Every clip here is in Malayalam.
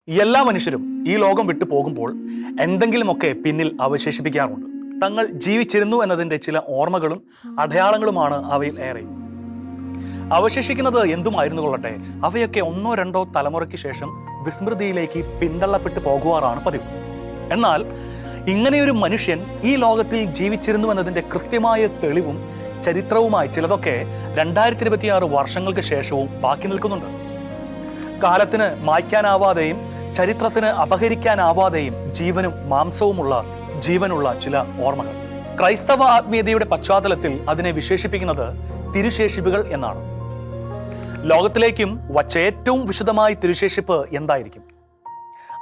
എല്ലാ മനുഷ്യരും ഈ ലോകം വിട്ടു പോകുമ്പോൾ എന്തെങ്കിലുമൊക്കെ പിന്നിൽ അവശേഷിപ്പിക്കാറുണ്ട്. തങ്ങൾ ജീവിച്ചിരുന്നു എന്നതിൻ്റെ ചില ഓർമ്മകളും അടയാളങ്ങളുമാണ് അവയിൽ ഏറെ. അവശേഷിക്കുന്നത് എന്തുമായിരുന്നു കൊള്ളട്ടെ, അവയൊക്കെ ഒന്നോ രണ്ടോ തലമുറയ്ക്ക് ശേഷം വിസ്മൃതിയിലേക്ക് പിന്തള്ളപ്പെട്ടു പോകുവാറാണ് പതിവ്. എന്നാൽ ഇങ്ങനെയൊരു മനുഷ്യൻ ഈ ലോകത്തിൽ ജീവിച്ചിരുന്നു എന്നതിൻ്റെ കൃത്യമായ തെളിവും ചരിത്രവുമായി ചിലതൊക്കെ 2026 വർഷങ്ങൾക്ക് ശേഷവും ബാക്കി നിൽക്കുന്നുണ്ട്. കാലത്തിന് മായ്ക്കാനാവാതെയും ചരിത്രത്തിന് അപഹരിക്കാനാവാതെയും ജീവനും മാംസവുമുള്ള ജീവനുള്ള ചില ഓർമ്മകൾ. ക്രൈസ്തവ ആത്മീയതയുടെ പശ്ചാത്തലത്തിൽ അതിനെ വിശേഷിപ്പിക്കുന്നത് തിരുശേഷിപ്പുകൾ എന്നാണ്. ലോകത്തിലേക്കും വച്ച ഏറ്റവും വിശുദ്ധമായ തിരുശേഷിപ്പ് എന്തായിരിക്കും?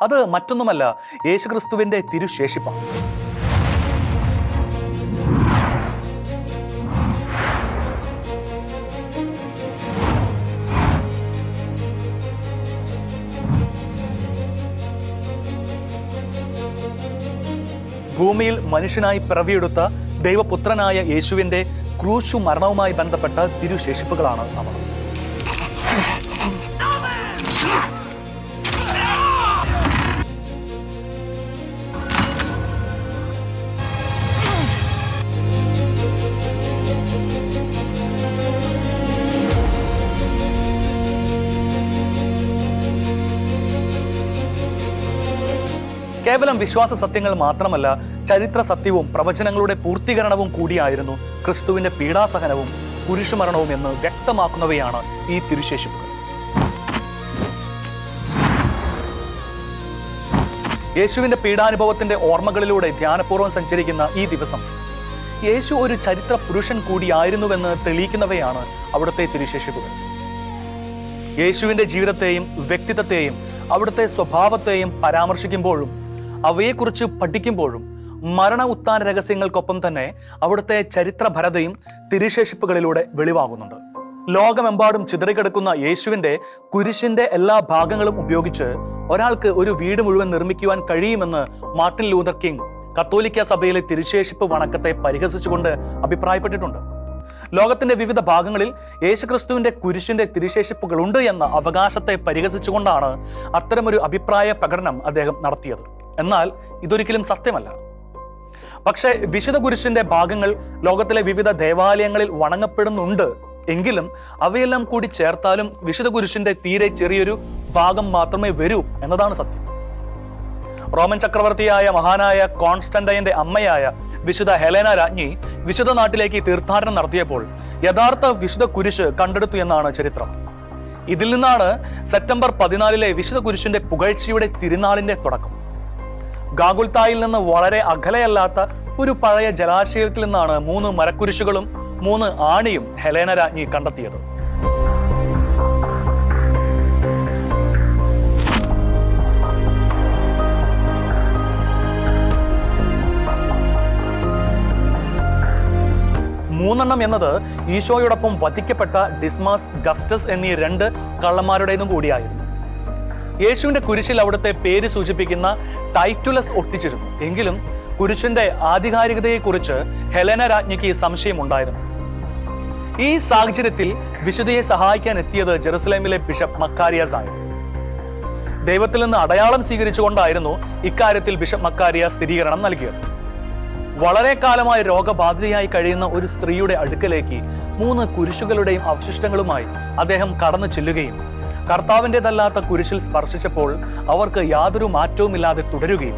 അത് മറ്റൊന്നുമല്ല, യേശുക്രിസ്തുവിന്റെ തിരുശേഷിപ്പാണ്. ഭൂമിയിൽ മനുഷ്യനായി പിറവിയെടുത്ത ദൈവപുത്രനായ യേശുവിന്റെ ക്രൂശു മരണവുമായി ബന്ധപ്പെട്ട തിരുശേഷിപ്പുകളാണ് അവ. കേവലം വിശ്വാസ സത്യങ്ങൾ മാത്രമല്ല, ചരിത്ര സത്യവും പ്രവചനങ്ങളുടെ പൂർത്തീകരണവും കൂടിയായിരുന്നു ക്രിസ്തുവിന്റെ പീഡാസഹനവും കുരിശുമരണവും എന്ന് വ്യക്തമാക്കുന്നവയാണ് ഈ തിരുശേഷിപ്പുകൾ. യേശുവിന്റെ പീഡാനുഭവത്തിന്റെ ഓർമ്മകളിലൂടെ ധ്യാനപൂർവ്വം സഞ്ചരിക്കുന്ന ഈ ദിവസം യേശു ഒരു ചരിത്ര പുരുഷൻ കൂടിയായിരുന്നുവെന്ന് തെളിയിക്കുന്നവയാണ് അവിടുത്തെ തിരുശേഷിപ്പുകൾ. യേശുവിന്റെ ജീവിതത്തെയും വ്യക്തിത്വത്തെയും അവിടുത്തെ സ്വഭാവത്തെയും പരാമർശിക്കുമ്പോഴും അവയെക്കുറിച്ച് പഠിക്കുമ്പോഴും മരണ ഉത്ഥാന രഹസ്യങ്ങൾക്കൊപ്പം തന്നെ അവിടുത്തെ ചരിത്രഭരതയും തിരുശേഷിപ്പുകളിലൂടെ വെളിവാകുന്നുണ്ട്. ലോകമെമ്പാടും ചിതറിക്കിടക്കുന്ന യേശുവിന്റെ കുരിശിന്റെ എല്ലാ ഭാഗങ്ങളും ഉപയോഗിച്ച് ഒരാൾക്ക് ഒരു വീട് മുഴുവൻ നിർമ്മിക്കുവാൻ കഴിയുമെന്ന് മാർട്ടിൻ ലൂതർ കിങ് കത്തോലിക്ക സഭയിലെ തിരുശേഷിപ്പ് വണക്കത്തെ പരിഹസിച്ചുകൊണ്ട് അഭിപ്രായപ്പെട്ടിട്ടുണ്ട്. ലോകത്തിന്റെ വിവിധ ഭാഗങ്ങളിൽ യേശുക്രിസ്തുവിന്റെ കുരിശിന്റെ തിരുശേഷിപ്പുകളുണ്ട് എന്ന അവകാശത്തെ പരിഹസിച്ചുകൊണ്ടാണ് അത്തരമൊരു അഭിപ്രായ പ്രകടനം അദ്ദേഹം നടത്തിയത്. എന്നാൽ ഇതൊരിക്കലും സത്യമല്ല. പക്ഷേ വിശുദ്ധ കുരിശിന്റെ ഭാഗങ്ങൾ ലോകത്തിലെ വിവിധ ദേവാലയങ്ങളിൽ വണങ്ങപ്പെടുന്നുണ്ട് എങ്കിലും അവയെല്ലാം കൂടി ചേർത്താലും വിശുദ്ധ കുരിശിന്റെ തീരെ ചെറിയൊരു ഭാഗം മാത്രമേ വരൂ എന്നതാണ് സത്യം. റോമൻ ചക്രവർത്തിയായ മഹാനായ കോൺസ്റ്റന്റൈന്റെ അമ്മയായ വിശുദ്ധ ഹെലേന രാജ്ഞി വിശുദ്ധ നാട്ടിലേക്ക് തീർത്ഥാടനം നടത്തിയപ്പോൾ യഥാർത്ഥ വിശുദ്ധ കുരിശ് കണ്ടെടുത്തു എന്നാണ് ചരിത്രം. ഇതിൽ നിന്നാണ് സെപ്റ്റംബർ 14 വിശുദ്ധ കുരിശിന്റെ പുകഴ്ചയുടെ തിരുനാളിന്റെ തുടക്കം. ഗാഗുൽത്തായിൽ നിന്ന് വളരെ അകലെയല്ലാത്ത ഒരു പഴയ ജലാശയത്തിൽ നിന്നാണ് 3 മരക്കുരിശുകളും 3 ആണിയും ഹെലേന രാജ്ഞി കണ്ടെത്തിയത്. മൂന്നെണ്ണം എന്നത് ഈശോയോടൊപ്പം വധിക്കപ്പെട്ട ഡിസ്മാസ്, ഗസ്റ്റസ് എന്നീ 2 കള്ളന്മാരുടേതും കൂടിയായിരുന്നു. യേശുവിന്റെ കുരിശിൽ അവിടുത്തെ പേര് സൂചിപ്പിക്കുന്ന ടൈറ്റുലസ് ഒട്ടിച്ചിരുന്നു. എങ്കിലും കുരിശിന്റെ ആധികാരികതയെക്കുറിച്ച് ഹെലേന രാജ്ഞിക്ക് സംശയമുണ്ടായിരുന്നു. ഈ സാഹചര്യത്തിൽ വിശുദ്ധയെ സഹായിക്കാൻ എത്തിയത് ജെറുസലേമിലെ ബിഷപ്പ് മക്കാരിയാസ് ആയിരുന്നു. ദൈവത്തിൽ നിന്ന് അടയാളം സ്വീകരിച്ചുകൊണ്ടായിരുന്നു ഇക്കാര്യത്തിൽ ബിഷപ്പ് മക്കാരിയാസ് സ്ഥിരീകരണം നൽകിയത്. വളരെ കാലമായി രോഗബാധിതയായി കഴിയുന്ന ഒരു സ്ത്രീയുടെ അടുക്കലേക്ക് 3 കുരിശുകളുടെയും അവശിഷ്ടങ്ങളുമായി അദ്ദേഹം കടന്നു ചെല്ലുകയും കർത്താവിൻ്റെതല്ലാത്ത കുരിശിൽ സ്പർശിച്ചപ്പോൾ അവർക്ക് യാതൊരു മാറ്റവുമില്ലാതെ തുടരുകയും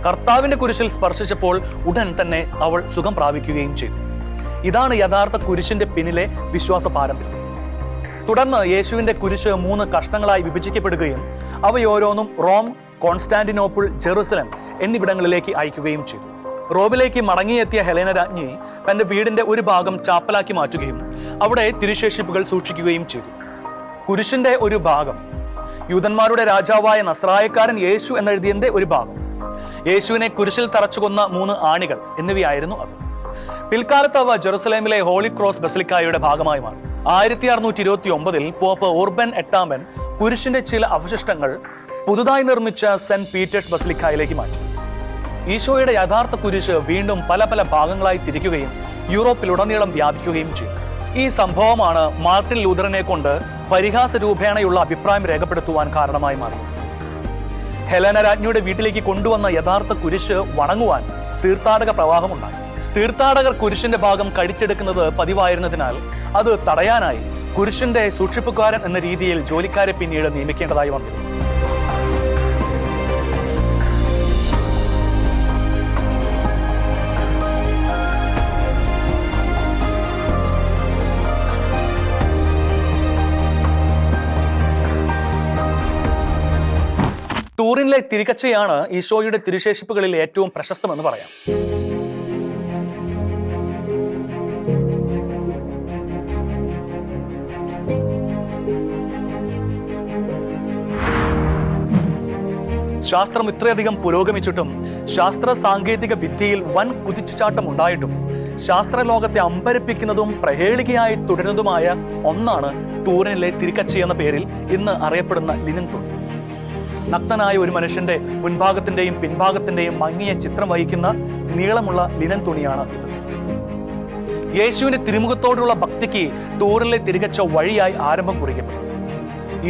കർത്താവിന്റെ കുരിശിൽ സ്പർശിച്ചപ്പോൾ ഉടൻ തന്നെ അവൾ സുഖം പ്രാപിക്കുകയും ചെയ്തു. ഇതാണ് യഥാർത്ഥ കുരിശിന്റെ പിന്നിലെ വിശ്വാസ പാരമ്പര്യം. തുടർന്ന് യേശുവിന്റെ കുരിശ് 3 കഷ്ണങ്ങളായി വിഭജിക്കപ്പെടുകയും അവയോരോന്നും റോം, കോൺസ്റ്റാന്റിനോപ്പിൾ, ജെറുസലം എന്നിവിടങ്ങളിലേക്ക് അയക്കുകയും ചെയ്തു. റോമിലേക്ക് മടങ്ങിയെത്തിയ ഹെലേന രാജ്ഞി തന്റെ വീടിന്റെ ഒരു ഭാഗം ചാപ്പലാക്കി മാറ്റുകയും അവിടെ തിരുശേഷിപ്പുകൾ സൂക്ഷിക്കുകയും ചെയ്തു. കുരിശിന്റെ ഒരു ഭാഗം യൂതന്മാരുടെ രാജാവായ നസ്രായക്കാരൻ യേശു എന്നെഴുതിയതിന്റെ ഒരു ഭാഗം, യേശുവിനെ കുരിശിൽ തറച്ചുകൊന്ന 3 ആണികൾ എന്നിവയായിരുന്നു അത്. പിൽക്കാലത്ത് അവ ജെറുസലേമിലെ ഹോളി ക്രോസ് ബസിലിക്കായുടെ ഭാഗമായി മാറി. 1629 പോപ്പ് ഉർബൻ 8 കുരിശിന്റെ ചില അവശിഷ്ടങ്ങൾ പുതുതായി നിർമ്മിച്ച സെന്റ് പീറ്റേഴ്സ് ബസിലിക്കായിലേക്ക് മാറ്റി. ഈശോയുടെ യഥാർത്ഥ കുരിശ് വീണ്ടും പല പല ഭാഗങ്ങളായി തിരിക്കുകയും യൂറോപ്പിലുടനീളം വ്യാപിക്കുകയും ചെയ്തു. ഈ സംഭവമാണ് മാർട്ടിൻ ലൂതറിനെ കൊണ്ട് പരിഹാസ രൂപേണയുള്ള അഭിപ്രായം രേഖപ്പെടുത്തുവാൻ കാരണമായി മാറി. ഹെലന രാജ്ഞിയുടെ വീട്ടിലേക്ക് കൊണ്ടുവന്ന യഥാർത്ഥ കുരിശ് വണങ്ങുവാൻ തീർത്ഥാടക പ്രവാഹമുണ്ടായി. തീർത്ഥാടകർ കുരിശിന്റെ ഭാഗം കടിച്ചെടുക്കുന്നത് പതിവായിരുന്നതിനാൽ അത് തടയാനായി കുരിശിന്റെ സൂക്ഷിപ്പുകാരൻ എന്ന രീതിയിൽ ജോലിക്കാരെ പിന്നീട് നിയമിക്കേണ്ടതായി വന്നിരുന്നു. ടൂറിനിലെ തിരിക്കച്ചയാണ് ഈശോയുടെ തിരുശേഷിപ്പുകളിൽ ഏറ്റവും പ്രശസ്തമെന്ന് പറയാം. ശാസ്ത്രം ഇത്രയധികം പുരോഗമിച്ചിട്ടും ശാസ്ത്ര സാങ്കേതിക വിദ്യയിൽ വൻ കുതിച്ചുചാട്ടം ഉണ്ടായിട്ടും ശാസ്ത്രലോകത്തെ അമ്പരപ്പിക്കുന്നതും പ്രഹേളികയായി തുടരുന്നതുമായ ഒന്നാണ് ടൂറിനിലെ തിരിക്കച്ച എന്ന പേരിൽ ഇന്ന് അറിയപ്പെടുന്ന ലിനൻ തുണി. നഗ്നനായ ഒരു മനുഷ്യന്റെ മുൻഭാഗത്തിന്റെയും പിൻഭാഗത്തിന്റെയും മങ്ങിയ ചിത്രം വഹിക്കുന്ന നീളമുള്ള ലിനൻ തുണിയാണ് ഇത്. യേശുവിന്റെ തിരുമുഖത്തോടുള്ള ഭക്തിക്ക് ടൂറിനിലെ തിരികച്ച വഴിയായി ആരംഭം കുറിക്കപ്പെട്ടു.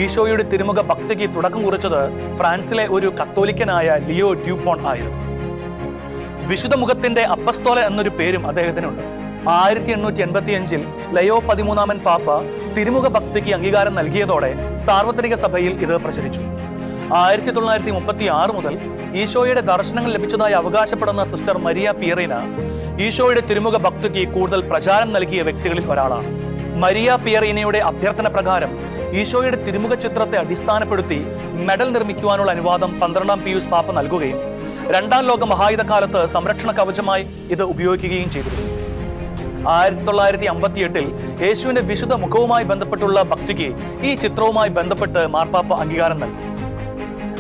ഈശോയുടെ തിരുമുഖ ഭക്തിക്ക് തുടക്കം കുറിച്ചത് ഫ്രാൻസിലെ ഒരു കത്തോലിക്കനായ ലിയോ ഡ്യൂപോൺ ആയിരുന്നു. വിശുദ്ധ മുഖത്തിന്റെ അപ്പസ്തോലൻ എന്നൊരു പേരും അദ്ദേഹത്തിനുണ്ട്. 1885 ലയോ 13 പാപ്പ തിരുമുഖ ഭക്തിക്ക് അംഗീകാരം നൽകിയതോടെ സാർവത്രിക സഭയിൽ ഇത് പ്രചരിച്ചു. 1936 മുതൽ ഈശോയുടെ ദർശനങ്ങൾ ലഭിച്ചതായി അവകാശപ്പെടുന്ന സിസ്റ്റർ മരിയ പിയറീന ഈശോയുടെ തിരുമുഖ ഭക്തിക്ക് കൂടുതൽ പ്രചാരം നൽകിയ വ്യക്തികളിൽ ഒരാളാണ്. മരിയ പിയറീനയുടെ അഭ്യർത്ഥന പ്രകാരം ഈശോയുടെ തിരുമുഖ ചിത്രത്തെ അടിസ്ഥാനപ്പെടുത്തി മെഡൽ നിർമ്മിക്കുവാനുള്ള അനുവാദം 12 പിയൂസ് പാപ്പ നൽകുകയും 2ാം ലോക മഹായുദ്ധകാലത്ത് സംരക്ഷണ കവചമായി ഇത് ഉപയോഗിക്കുകയും ചെയ്തിരുന്നു. 1958 യേശുവിന്റെ വിശുദ്ധ മുഖവുമായി ബന്ധപ്പെട്ടുള്ള ഭക്തിക്ക് ഈ ചിത്രവുമായി ബന്ധപ്പെട്ട് മാർപ്പാപ്പ അംഗീകാരം നൽകി.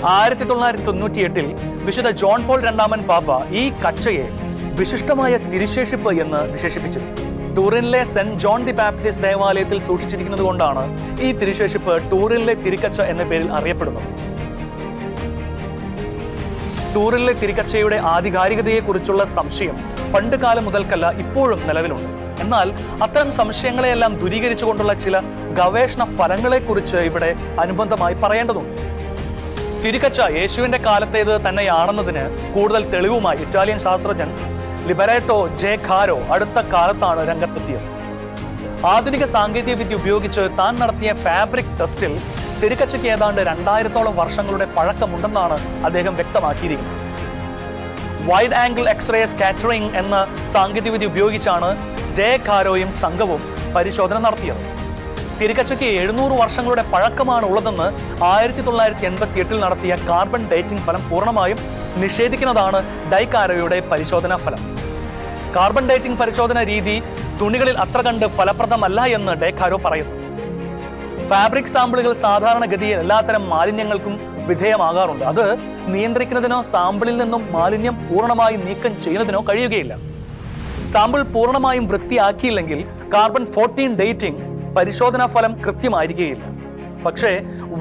1998 വിശുദ്ധ ജോൺ പോൾ 2 പാപ്പ ഈ കച്ചയെ വിശിഷ്ടമായ തിരുശേഷിപ്പ് എന്ന് വിശേഷിപ്പിച്ചു. ടൂറിനിലെ സെന്റ് ജോൺ ദി ബാപ്റ്റിസ്റ്റ് ദേവാലയത്തിൽ സൂക്ഷിച്ചിരിക്കുന്നത് കൊണ്ടാണ് ഈ തിരുശേഷിപ്പ് ടൂറിനിലെ തിരിക്കച്ച എന്ന പേരിൽ അറിയപ്പെടുന്നത്. ടൂറിനിലെ തിരിക്കച്ചയുടെ ആധികാരികതയെക്കുറിച്ചുള്ള സംശയം പണ്ട് കാലം മുതൽക്കല്ല ഇപ്പോഴും നിലവിലുണ്ട്. എന്നാൽ അത്തരം സംശയങ്ങളെയെല്ലാം ദൂരീകരിച്ചുകൊണ്ടുള്ള ചില ഗവേഷണ ഫലങ്ങളെക്കുറിച്ച് ഇവിടെ അനുബന്ധമായി പറയേണ്ടതുണ്ട്. തിരിക്കച്ച യേശുവിന്റെ കാലത്തേത് തന്നെയാണെന്നതിന് കൂടുതൽ തെളിവുമായി ഇറ്റാലിയൻ ശാസ്ത്രജ്ഞൻ ലിബറേറ്റോ ജെ കാരോ അടുത്ത കാലത്താണ് രംഗത്തെത്തിയത്. ആധുനിക സാങ്കേതിക വിദ്യ ഉപയോഗിച്ച് താൻ നടത്തിയ ഫാബ്രിക് ടെസ്റ്റിൽ തിരിക്കച്ചയ്ക്ക് ഏതാണ്ട് 2000ഓളം വർഷങ്ങളുടെ പഴക്കമുണ്ടെന്നാണ് അദ്ദേഹം വ്യക്തമാക്കിയിരിക്കുന്നത്. വൈഡ് ആംഗിൾ എക്സ്റേ സ്കാറ്ററിംഗ് എന്ന സാങ്കേതിക വിദ്യ ഉപയോഗിച്ചാണ് ജെ കാരോയും സംഘവും പരിശോധന നടത്തിയത്. തിരിക്കച്ചയ്ക്ക് 700 വർഷങ്ങളുടെ പഴക്കമാണ് ഉള്ളതെന്ന് 1988 നടത്തിയ കാർബൺ ഡേറ്റിംഗ് ഫലം പൂർണ്ണമായും നിഷേധിക്കുന്നതാണ് ഡൈകാരോയുടെ പരിശോധനാ ഫലം. കാർബൺ ഡേറ്റിംഗ് പരിശോധന രീതി തുണികളിൽ അത്ര കണ്ട് ഫലപ്രദമല്ല എന്ന് ഡേക്കാരോ പറയുന്നു. ഫാബ്രിക് സാമ്പിളുകൾ സാധാരണഗതിയിൽ എല്ലാത്തരം മാലിന്യങ്ങൾക്കും വിധേയമാകാറുണ്ട്. അത് നിയന്ത്രിക്കുന്നതിനോ സാമ്പിളിൽ നിന്നും മാലിന്യം പൂർണ്ണമായി നീക്കം ചെയ്യുന്നതിനോ കഴിയുകയില്ല. സാമ്പിൾ പൂർണ്ണമായും വൃത്തിയാക്കിയില്ലെങ്കിൽ കാർബൺ 14 ഡേറ്റിംഗ് പരിശോധനാ ഫലം കൃത്യമായിരിക്കുകയില്ല. പക്ഷേ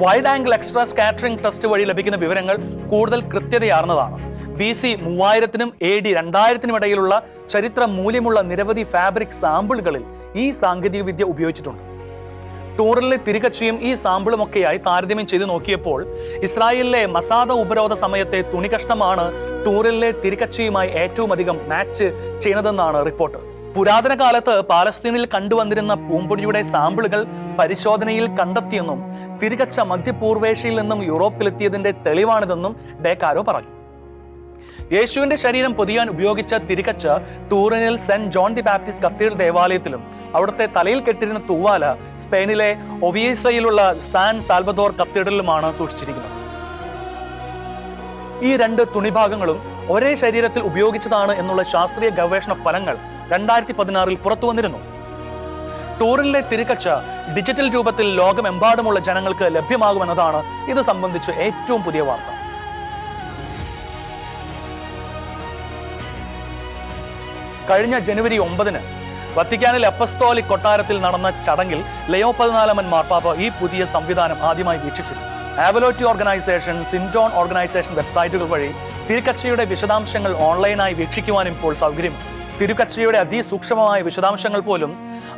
wide angle extra scattering test വഴി ലഭിക്കുന്ന വിവരങ്ങൾ കൂടുതൽ കൃത്യതയാർന്നതാണ്. BC 3000-നും AD 2000-നും ഇടയിലുള്ള ചരിത്ര മൂല്യമുള്ള നിരവധി ഫാബ്രിക് സാമ്പിളുകളിൽ ഈ സാങ്കേതിക വിദ്യ ഉപയോഗിച്ചിട്ടുണ്ട്. ടൂറിനിലെ തിരികച്ചയും ഈ സാമ്പിളുമൊക്കെയായി താരതമ്യം ചെയ്ത് നോക്കിയപ്പോൾ ഇസ്രായേലിലെ മസാദ ഉപരോധ സമയത്തെ തുണികഷ്ണമാണ് ടൂറിനിലെ തിരികച്ചയുമായി ഏറ്റവും അധികം മാച്ച് ചെയ്യുന്നതെന്നാണ് റിപ്പോർട്ട്. പുരാതന കാലത്ത് പാലസ്തീനിൽ കണ്ടുവന്നിരുന്ന പൂമ്പൊടിയുടെ സാമ്പിളുകൾ പരിശോധനയിൽ കണ്ടെത്തിയെന്നും തിരികച്ച മധ്യപൂർവേഷ്യയിൽ നിന്നും യൂറോപ്പിലെത്തിയതിന്റെ തെളിവാണിതെന്നും ഡേക്കാരോ പറഞ്ഞു. യേശുവിന്റെ ശരീരം പൊതിയാൻ ഉപയോഗിച്ച തിരികച്ച ടൂറിനിൽ saint John the Baptist cathedral ദേവാലയത്തിലും അവിടുത്തെ തലയിൽ കെട്ടിരുന്ന തൂവാല സ്പെയിനിലെ ഒവിയേസയിലുള്ള സാൻ സാൽവദോർ കത്തീഡ്രലിലുമാണ് സൂക്ഷിച്ചിരിക്കുന്നത്. ഈ 2 തുണിഭാഗങ്ങളും ഒരേ ശരീരത്തിൽ ഉപയോഗിച്ചതാണ് എന്നുള്ള ശാസ്ത്രീയ ഗവേഷണ ഫലങ്ങൾ 2016 പുറത്തു വന്നിരുന്നു. ടൂറിനിലെ തിരികച്ച ഡിജിറ്റൽ രൂപത്തിൽ ലോകമെമ്പാടുമുള്ള ജനങ്ങൾക്ക് ലഭ്യമാകുമെന്നതാണ് ഇത് സംബന്ധിച്ച് ഏറ്റവും പുതിയ വാർത്ത. കഴിഞ്ഞ ജനുവരി 9 വത്തിക്കാനിലെ അപ്പസ്തോലിക് കൊട്ടാരത്തിൽ നടന്ന ചടങ്ങിൽ ലയോ 14 മാർപ്പാപ്പ ഈ പുതിയ സംവിധാനം ആദ്യമായി വീക്ഷിച്ചിരുന്നു. ആവലോറ്റി ഓർഗനൈസേഷൻ, സിൻഡോൺ ഓർഗനൈസേഷൻ വെബ്സൈറ്റുകൾ വഴി തിരുക്കച്ചയുടെ വിശദാംശങ്ങൾ ഓൺലൈനായി വീക്ഷിക്കുവാനും ഇപ്പോൾ സൗകര്യമുണ്ട്. തിരുക്കച്ചയുടെ അതിസൂക്ഷ്മമായ വിശദാംശങ്ങൾ പോലും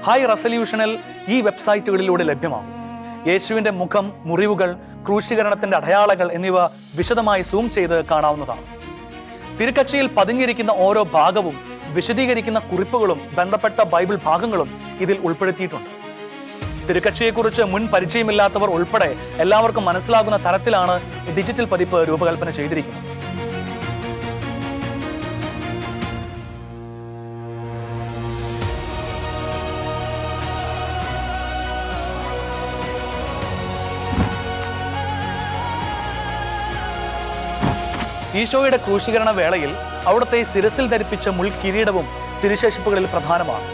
ഹൈ റെസല്യൂഷനിൽ ഈ വെബ്സൈറ്റുകളിലൂടെ ലഭ്യമാകും. യേശുവിന്റെ മുഖം, മുറിവുകൾ, ക്രൂശീകരണത്തിന്റെ അടയാളങ്ങൾ എന്നിവ വിശദമായി സൂം ചെയ്ത് കാണാവുന്നതാണ്. തിരുക്കച്ചയിൽ പതിഞ്ഞിരിക്കുന്ന ഓരോ ഭാഗവും വിശദീകരിക്കുന്ന കുറിപ്പുകളും ബന്ധപ്പെട്ട ബൈബിൾ ഭാഗങ്ങളും ഇതിൽ ഉൾപ്പെടുത്തിയിട്ടുണ്ട്. തിരുക്കച്ചയെക്കുറിച്ച് മുൻ പരിചയമില്ലാത്തവർ ഉൾപ്പെടെ എല്ലാവർക്കും മനസ്സിലാകുന്ന തരത്തിലാണ് ഡിജിറ്റൽ പതിപ്പ് രൂപകൽപ്പന ചെയ്തിരിക്കുന്നത്. ഈശോയുടെ ക്രൂശീകരണ വേളയിൽ അവിടുത്തെ ശിരസിൽ ധരിപ്പിച്ച മുൾക്കിരീടവും തിരുശേഷിപ്പുകളിൽ പ്രധാനമാണ്.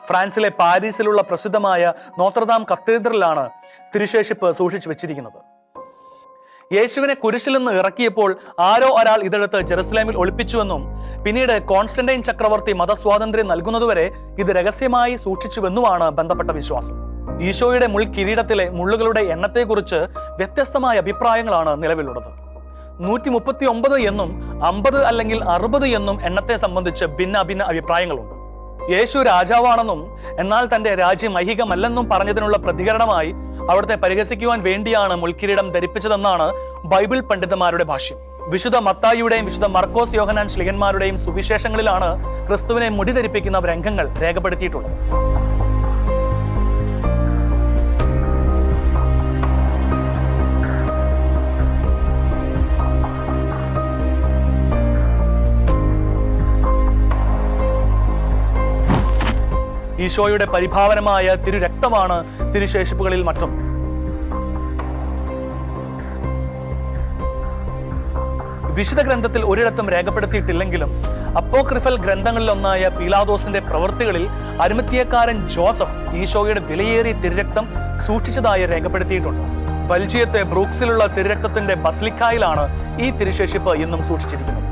ഫ്രാൻസിലെ പാരീസിലുള്ള പ്രസിദ്ധമായ നോത്രദാം കത്തീഡ്രലിലാണ് തിരുശേഷിപ്പ് സൂക്ഷിച്ചു വെച്ചിരിക്കുന്നത്. യേശുവിനെ കുരിശിൽ നിന്ന് ഇറക്കിയപ്പോൾ ആരോ ഒരാൾ ഇതെടുത്ത് ജെറുസലേമിൽ ഒളിപ്പിച്ചുവെന്നും പിന്നീട് കോൺസ്റ്റന്റൈൻ ചക്രവർത്തി മതസ്വാതന്ത്ര്യം നൽകുന്നതുവരെ ഇത് രഹസ്യമായി സൂക്ഷിച്ചുവെന്നുമാണ് ബന്ധപ്പെട്ട വിശ്വാസം. ഈശോയുടെ മുൾക്കിരീടത്തിലെ മുള്ളുകളുടെ എണ്ണത്തെക്കുറിച്ച് വ്യത്യസ്തമായ അഭിപ്രായങ്ങളാണ് നിലവിലുള്ളത്. 139 എന്നും 50 അല്ലെങ്കിൽ 60 എന്നും എണ്ണത്തെ സംബന്ധിച്ച് ഭിന്ന അഭിപ്രായങ്ങളുണ്ട്. യേശു രാജാവാണെന്നും എന്നാൽ തന്റെ രാജ്യം ഐഹികമല്ലെന്നും പറഞ്ഞതിനുള്ള പ്രതികരണമായി അവിടുത്തെ പരിഹസിക്കുവാൻ വേണ്ടിയാണ് മുൾക്കിരീടം ധരിപ്പിച്ചതെന്നാണ് ബൈബിൾ പണ്ഡിതന്മാരുടെ ഭാഷ്യം. വിശുദ്ധ മത്തായിയുടെയും വിശുദ്ധ മർക്കോസ് യോഹന്നാൻ ശ്ലീഹന്മാരുടെയും സുവിശേഷങ്ങളിലാണ് ക്രിസ്തുവിനെ മുടി ധരിപ്പിക്കുന്ന രംഗങ്ങൾ രേഖപ്പെടുത്തിയിട്ടുള്ളത്. ഈശോയുടെ പരിഭാവനമായ തിരുരക്തമാണ് തിരുശേഷിപ്പുകളിൽ മറ്റൊന്ന്. വിശുദ്ധ ഗ്രന്ഥത്തിൽ ഒരിടത്തും രേഖപ്പെടുത്തിയിട്ടില്ലെങ്കിലും അപ്പോക്രിഫൽ ഗ്രന്ഥങ്ങളിലൊന്നായ പീലാദോസിന്റെ പ്രവൃത്തികളിൽ അരിമത്തിയക്കാരൻ ജോസഫ് ഈശോയുടെ വിലയേറിയ തിരുരക്തം സൂക്ഷിച്ചതായി രേഖപ്പെടുത്തിയിട്ടുണ്ട്. ബെൽജിയത്തെ ബ്രൂക്സിലുള്ള തിരുരക്തത്തിന്റെ ബസിലിക്കായിലാണ് ഈ തിരുശേഷിപ്പ് ഇന്നും സൂക്ഷിച്ചിരിക്കുന്നത്.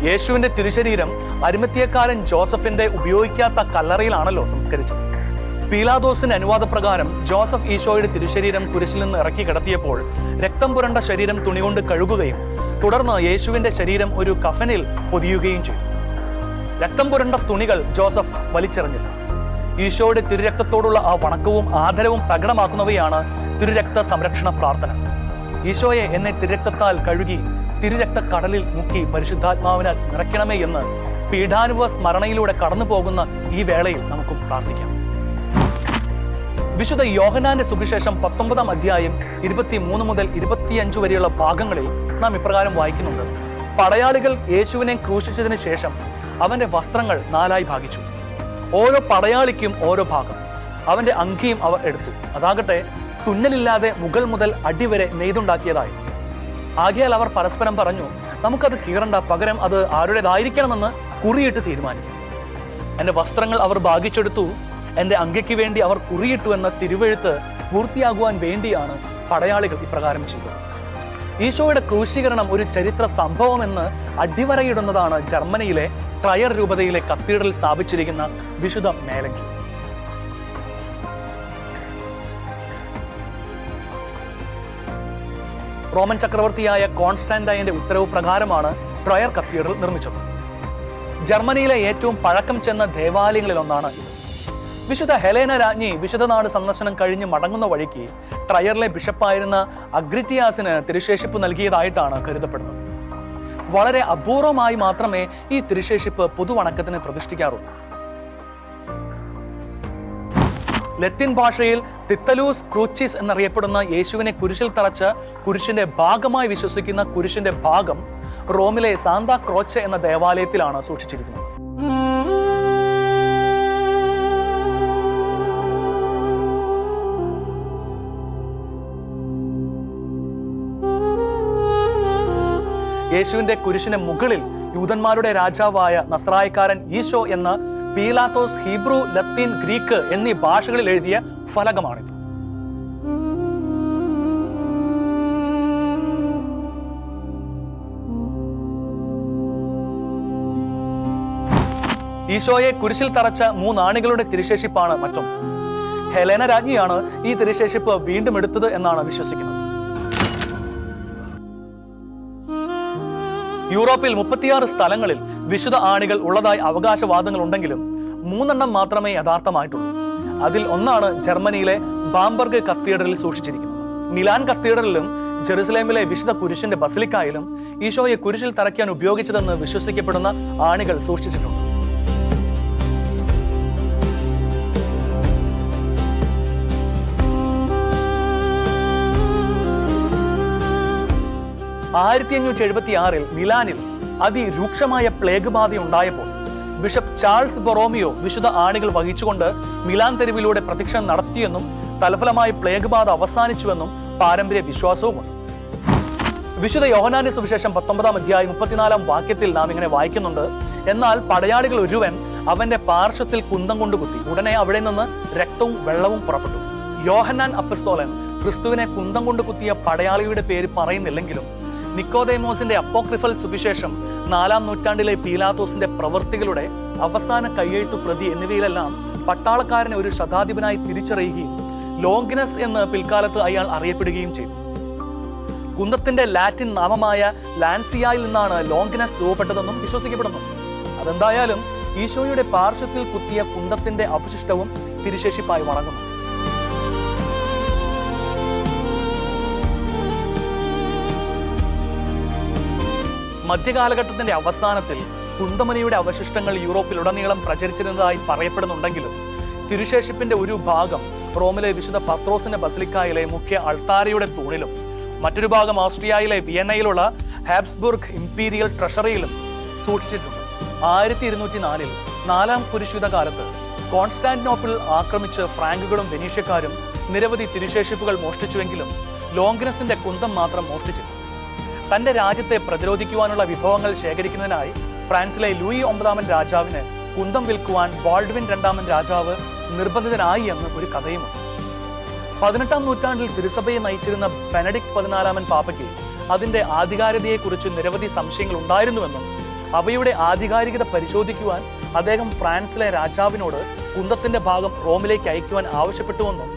യേശുവിന്റെ തിരുശരീരം അരിമത്തിയക്കാരൻ ജോസഫിന്റെ ഉപയോഗിക്കാത്ത കല്ലറയിലാണല്ലോ സംസ്കരിച്ചത്. പീലാദോസിന്റെ അനുവാദപ്രകാരം ജോസഫ് ഈശോയുടെ തിരുശരീരം കുരിശിൽ നിന്ന് ഇറക്കി കിടത്തിയപ്പോൾ രക്തം പുരണ്ട ശരീരം തുണികൊണ്ട് കഴുകുകയും തുടർന്ന് യേശുവിന്റെ ശരീരം ഒരു കഫനിൽ പൊതിയുകയും ചെയ്തു. രക്തം പുരണ്ട തുണികൾ ജോസഫ് വലിച്ചെറിഞ്ഞില്ല. ഈശോയുടെ തിരുരക്തത്തോടുള്ള ആ വണക്കവും ആദരവും പ്രകടമാക്കുന്നവയാണ് തിരുരക്ത സംരക്ഷണ പ്രാർത്ഥന. ഈശോയെ എന്നെ തിരുരക്തത്താൽ കഴുകി തിരുരക്ത കടലിൽ മുക്കി പരിശുദ്ധാത്മാവിനാൽ നിറയ്ക്കണമേ എന്ന് പീഠാനുഭവ സ്മരണയിലൂടെ കടന്നു പോകുന്ന ഈ വേളയിൽ നമുക്കും പ്രാർത്ഥിക്കാം. വിശുദ്ധ യോഹന്നാന്റെ സുവിശേഷം 19-ാം അധ്യായം 23 മുതൽ 25 വരെയുള്ള ഭാഗങ്ങളിൽ നാം ഇപ്രകാരം വായിക്കുന്നുണ്ട്. പടയാളികൾ യേശുവിനെ ക്രൂശിച്ചതിന് ശേഷം അവന്റെ വസ്ത്രങ്ങൾ 4ആയി ഭാഗിച്ചു. ഓരോ പടയാളിക്കും ഓരോ ഭാഗം. അവന്റെ അങ്കിയും അവർ എടുത്തു. അതാകട്ടെ തുന്നലില്ലാതെ മുകൾ മുതൽ അടിവരെ നെയ്തുണ്ടാക്കിയതായി. ആകയാൽ അവർ പരസ്പരം പറഞ്ഞു, നമുക്കത് കീറണ്ട, പകരം അത് ആരുടേതായിരിക്കണമെന്ന് കുറിയിട്ട് തീരുമാനിക്കും. എന്റെ വസ്ത്രങ്ങൾ അവർ ഭാഗിച്ചെടുത്തു, എന്റെ അങ്കയ്ക്ക് വേണ്ടി അവർ കുറിയിട്ടു എന്ന തിരുവെഴുത്ത് പൂർത്തിയാകുവാൻ വേണ്ടിയാണ് പടയാളികൾ ഇപ്രകാരം ചെയ്തത്. ഈശോയുടെ ക്രൂശീകരണം ഒരു ചരിത്ര സംഭവമെന്ന് അടിവരയിടുന്നതാണ് ജർമ്മനിയിലെ ട്രയർ രൂപതയിലെ കത്തീഡ്രൽ സ്ഥാപിച്ചിരിക്കുന്ന വിശുദ്ധ മേലങ്കി. റോമൻ ചക്രവർത്തിയായ കോൺസ്റ്റാന്റൈന്റെ ഉത്തരവ് പ്രകാരമാണ് ട്രയർ കത്തീഡ്രൽ നിർമ്മിച്ചത്. ജർമ്മനിയിലെ ഏറ്റവും പഴക്കം ചെന്ന ദേവാലയങ്ങളിലൊന്നാണ് ഇത്. വിശുദ്ധ ഹെലേന രാജ്ഞി വിശുദ്ധനാട് സന്ദർശനം കഴിഞ്ഞ് മടങ്ങുന്ന വഴിക്ക് ട്രയറിലെ ബിഷപ്പായിരുന്ന അഗ്രിറ്റിയാസിന് തിരുശേഷിപ്പ് നൽകിയതായിട്ടാണ് കരുതപ്പെടുന്നത്. വളരെ അപൂർവമായി മാത്രമേ ഈ തിരുശേഷിപ്പ് പൊതുവണക്കത്തിന് പ്രതിഷ്ഠിക്കാറുള്ളൂ. ലത്തീൻ ഭാഷയിൽ തിത്തലൂസ് ക്രൂച്ചിസ് എന്നറിയപ്പെടുന്ന യേശുവിനെ കുരിശിൽ തറച്ച കുരിശിന്റെ ഭാഗമായി വിശ്വസിക്കുന്ന കുരിശിന്റെ ഭാഗം റോമിലെ സാന്താ ക്രോച്ചെ എന്ന ദേവാലയത്തിലാണ് സൂക്ഷിച്ചിരിക്കുന്നത്. യേശുവിന്റെ കുരിശിന് മുകളിൽ യൂതന്മാരുടെ രാജാവായ നസ്രായക്കാരൻ ഈശോ എന്ന പീലാത്തോസ് ഹീബ്രു, ലത്തീൻ, ഗ്രീക്ക് എന്നീ ഭാഷകളിൽ എഴുതിയ ഫലകമാണിത്. ഈശോയെ കുരിശിൽ തറച്ച 3 ആണികളുടെ തിരുശേഷിപ്പാണ് മറ്റൊന്ന്. ഹെലേന രാജ്ഞിയാണ് ഈ തിരുശേഷിപ്പ് വീണ്ടും എടുത്തത് എന്നാണ് വിശ്വസിക്കുന്നത്. യൂറോപ്പിൽ 36 സ്ഥലങ്ങളിൽ വിശുദ്ധ ആണികൾ ഉള്ളതായി അവകാശവാദങ്ങൾ ഉണ്ടെങ്കിലും 3 മാത്രമേ യഥാർത്ഥമായിട്ടുള്ളൂ. അതിൽ ഒന്നാണ് ജർമ്മനിയിലെ ബാംബർഗ് കത്തീഡ്രലിൽ സൂക്ഷിച്ചിരിക്കുന്നത്. മിലാൻ കത്തീഡ്രലിലും ജെറുസലേമിലെ വിശുദ്ധ കുരിശിന്റെ ബസിലിക്കായിലും ഈശോയെ കുരിശിൽ തറയ്ക്കാൻ ഉപയോഗിച്ചതെന്ന് വിശ്വസിക്കപ്പെടുന്ന ആണികൾ സൂക്ഷിച്ചിട്ടുണ്ട്. മിലാനിൽ അതിരൂക്ഷമായ പ്ലേഗ് ബാധ ഉണ്ടായപ്പോൾ ബിഷപ്പ് ചാൾസ് ബൊറോമിയോ വിശുദ്ധ ആണികൾ വഹിച്ചുകൊണ്ട് മിലാൻ തെരുവിലൂടെ പ്രദക്ഷിണം നടത്തിയെന്നും തൽഫലമായി പ്ലേഗ് ബാധ അവസാനിച്ചുവെന്നും പാരമ്പര്യ വിശ്വാസവുമുണ്ട്. വിശുദ്ധ യോഹന്നാന്റെ സുവിശേഷം 19 അധ്യായം 34 വാക്യത്തിൽ നാം ഇങ്ങനെ വായിക്കുന്നുണ്ട്: എന്നാൽ പടയാളികൾ ഒരുവൻ അവന്റെ പാർശ്വത്തിൽ കുന്തം കൊണ്ട് കുത്തി, ഉടനെ അവിടെ നിന്ന് രക്തവും വെള്ളവും പുറപ്പെട്ടു. യോഹന്നാൻ അപ്പസ്തോലൻ ക്രിസ്തുവിനെ കുന്തം കൊണ്ട് കുത്തിയ പടയാളിയുടെ പേര് പറയുന്നില്ലെങ്കിലും നിക്കോദേമോസിന്റെ അപ്പോക്രിഫൽ സുവിശേഷം 4-ാം നൂറ്റാണ്ടിലെ പീലാത്തോസിന്റെ പ്രവൃത്തികളുടെ അവസാന കയ്യെഴുത്തു പ്രതി എന്നിവയിലെല്ലാം പട്ടാളക്കാരനെ ഒരു ശതാധിപനായി തിരിച്ചറിയുകയും ലോങ്കിനസ് എന്ന് പിൽക്കാലത്ത് അയാൾ അറിയപ്പെടുകയും ചെയ്തു. കുന്തത്തിന്റെ ലാറ്റിൻ നാമമായ ലാൻസിയായിൽ നിന്നാണ് ലോങ്കിനസ് രൂപപ്പെട്ടതെന്നും വിശ്വസിക്കപ്പെടുന്നു. അതെന്തായാലും ഈശോയുടെ പാർശ്വത്തിൽ കുത്തിയ കുന്തത്തിന്റെ അവശിഷ്ടവും തിരുശേഷിപ്പായി വണങ്ങുന്നു. മധ്യകാലഘട്ടത്തിന്റെ അവസാനത്തിൽ കുന്തമണിയുടെ അവശിഷ്ടങ്ങൾ യൂറോപ്പിലുടനീളം പ്രചരിച്ചിരുന്നതായി പറയപ്പെടുന്നുണ്ടെങ്കിലും തിരുശേഷിപ്പിന്റെ ഒരു ഭാഗം റോമിലെ വിശുദ്ധ പത്രോസിന്റെ ബസിലിക്കായിലെ മുഖ്യ അൾത്താരയുടെ തൂണിലും മറ്റൊരു ഭാഗം ഓസ്ട്രിയയിലെ വിയന്നയിലുള്ള ഹാബ്സ്ബുർഗ് ഇംപീരിയൽ ട്രഷറിയിലും സൂക്ഷിച്ചിട്ടുണ്ട്. 1204 4-ാം കുരിശുയുദ്ധ കാലത്ത് കോൺസ്റ്റാന്റിനോപ്പിൾ ആക്രമിച്ച് ഫ്രാങ്കുകളും വെനീഷ്യക്കാരും നിരവധി തിരുശേഷിപ്പുകൾ മോഷ്ടിച്ചുവെങ്കിലും ലോങ്കിനസിന്റെ കുന്തം മാത്രം മോഷ്ടിച്ചില്ല. തന്റെ രാജ്യത്തെ പ്രതിരോധിക്കുവാനുള്ള വിഭവങ്ങൾ ശേഖരിക്കുന്നതിനായി ഫ്രാൻസിലെ ലൂയി 9 രാജാവിന് കുന്തം വിൽക്കുവാൻ ബാൾഡ്വിൻ 2 രാജാവ് നിർബന്ധിതനായി എന്ന് ഒരു കഥയുമുണ്ട്. 18-ാം നൂറ്റാണ്ടിൽ തിരുസഭയെ നയിച്ചിരുന്ന ബെനഡിക്ട് 14 പാപ്പയ്ക്ക് അതിന്റെ ആധികാരികതയെക്കുറിച്ച് നിരവധി സംശയങ്ങൾ ഉണ്ടായിരുന്നുവെന്നും അവയുടെ ആധികാരികത പരിശോധിക്കുവാൻ അദ്ദേഹം ഫ്രാൻസിലെ രാജാവിനോട് കുന്തത്തിന്റെ ഭാഗം റോമിലേക്ക് അയക്കുവാൻ ആവശ്യപ്പെട്ടുവെന്നും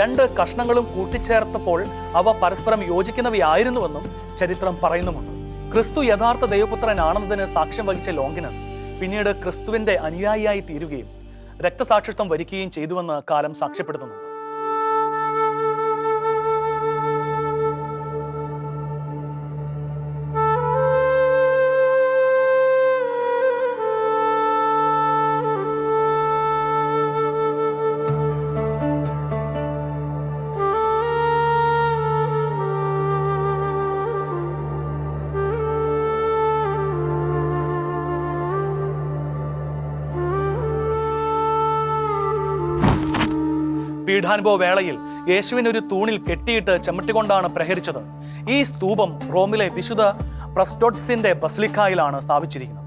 2 കഷ്ണങ്ങളും കൂട്ടിച്ചേർത്തപ്പോൾ അവ പരസ്പരം യോജിക്കുന്നവയായിരുന്നുവെന്നും ചരിത്രം പറയുന്നുമുണ്ട്. ക്രിസ്തു യഥാർത്ഥ ദൈവപുത്രനാണെന്നതിന് സാക്ഷ്യം വഹിച്ച ലോങ്കിനസ് പിന്നീട് ക്രിസ്തുവിന്റെ അനുയായിയായി തീരുകയും രക്തസാക്ഷിത്വം വരിക്കുകയും ചെയ്തുവെന്ന് കാലം സാക്ഷ്യപ്പെടുത്തുന്നുണ്ട്. പീഠാനുഭവ വേളയിൽ യേശുവിനെ ഒരു തൂണിൽ കെട്ടിയിട്ട് ചമ്മട്ടിക്കൊണ്ടാണ് പ്രഹരിച്ചത്. ഈ സ്തൂപം റോമിലെ വിശുദ്ധ പ്രസ്റ്റോട്സിന്റെ ബസിലിക്കായിലാണ് സ്ഥാപിച്ചിരിക്കുന്നത്.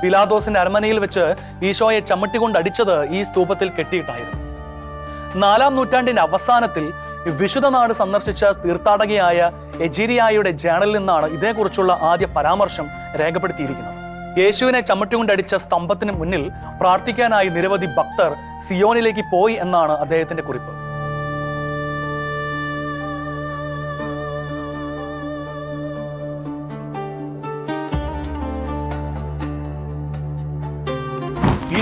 പിലാത്തോസിന്റെ അരമനയിൽ വെച്ച് ഈശോയെ ചമ്മട്ടികൊണ്ട് അടിച്ചത് ഈ സ്തൂപത്തിൽ കെട്ടിയിട്ടായിരുന്നു. 4-ാം നൂറ്റാണ്ടിന്റെ അവസാനത്തിൽ വിശുദ്ധ നാട് സന്ദർശിച്ച തീർത്ഥാടകയായ എജിരിയായുടെ ജേണലിൽ നിന്നാണ് ഇതേക്കുറിച്ചുള്ള ആദ്യ പരാമർശം രേഖപ്പെടുത്തിയിരിക്കുന്നത്. യേശുവിനെ ചമ്മട്ടികൊണ്ടടിച്ച സ്തംഭത്തിന് മുന്നിൽ പ്രാർത്ഥിക്കാനായി നിരവധി ഭക്തർ സിയോനിലേക്ക് പോയി എന്നാണ് അദ്ദേഹത്തിന്റെ കുറിപ്പ്.